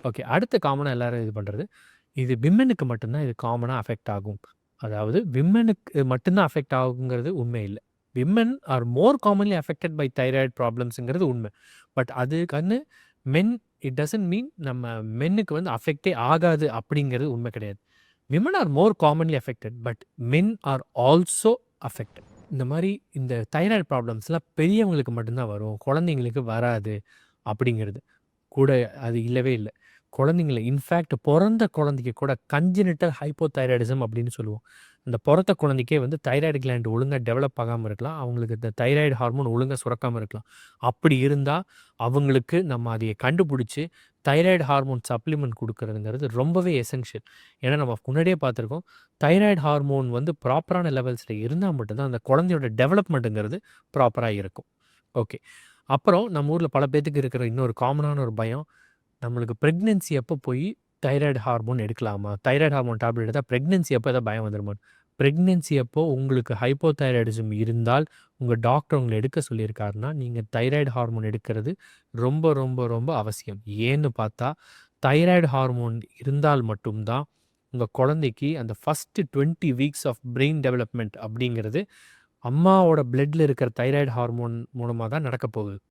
Okay. அடுத்து காமனா எல்லாரும் இது பண்றது. இது விமென்னுக்கு மட்டும் தான் இது காமனா அஃபெக்ட் ஆகும். அதாவது விமென்னுக்கு மட்டும் தான் அஃபெக்ட் ஆகுங்கிறது உண்மை இல்ல. Women are more commonly affected by thyroid ப்ராப்ளம்ஸ்ங்கிறது உண்மை. பட் அதுக்குன்னு மென் இட் டசன்ட் மீன் நம்ம மென்னுக்கு வந்து அஃபெக்ட்டே ஆகாது அப்படிங்கிறது உண்மை கிடையாது. Women R more commonly affected. But men are also affected. இந்த மாரி இந்த தைராய்டு ப்ராப்ளம்ஸ்லாம் பெரியவங்களுக்கு மட்டும் தான் வரும். குழந்தைங்களுக்கு வராது அப்படிங்கிறது கூட அது இல்லவே இல்ல. குழந்தைங்கள இன்ஃபேக்ட் பொறந்த குழந்தைக்கு கூட கன்ஜெனிட்டல் ஹைப்போதைராய்டிசம் அப்படின்னு சொல்லுவோம். அந்த பொறந்த குழந்தைக்கே வந்து தைராய்டு கிளாண்ட் ஒழுங்கா டெவலப் ஆகாம இருக்கலாம். அவங்களுக்கு இந்த தைராய்டு ஹார்மோன் ஒழுங்கா சுரக்காம இருக்கலாம். அப்படி இருந்தா அவங்களுக்கு நம்ம அதைய கண்டுபிடிச்சு தைராய்டு ஹார்மோன் சப்ளிமெண்ட் குடுக்குறதுங்கிறது ரொம்பவே எசென்ஷியல். ஏன்னா நம்ம முன்னாடியே பார்த்துருக்கோம். தைராய்டு ஹார்மோன் வந்து ப்ராப்பரான லெவல்ஸ்ல இருந்தா மட்டும் தான் அந்த குழந்தையோட டெவலப்மெண்ட்ங்கிறது ப்ராப்பரா இருக்கும். ஓகே. அப்புறம் நம்ம ஊர்ல பல பேத்துக்கு இருக்கிற இன்னொரு காமனான ஒரு பயம், நம்மளுக்கு பிரெக்னன்சி அப்போ போய் தைராய்டு ஹார்மோன் எடுக்கலாமா? தைராய்டு ஹார்மோன் டேப்லெட் எடுத்தா பிரெக்னன்சி அப்போ ஏதாவது பயம் வந்துருமான்னு? பிரெக்னன்சி அப்போ உங்களுக்கு ஹைப்போதைராய்டிசம் இருந்தால், உங்க டாக்டர் உங்கள எடுக்க சொல்லியிருக்காருன்னா, நீங்க தைராய்டு ஹார்மோன் எடுக்கிறது ரொம்ப, ரொம்ப, ரொம்ப அவசியம். ஏன்னு பார்த்தா, தைராய்டு ஹார்மோன் இருந்தால் மட்டும் தான், உங்க குழந்தைக்கு அந்த first 20 weeks of brain development அப்படிங்கிறது, அம்மாவோட பிளட்ல இருக்கிற தைராய்டு ஹார்மோன் மூலமா தான் நடக்கப் போகுது.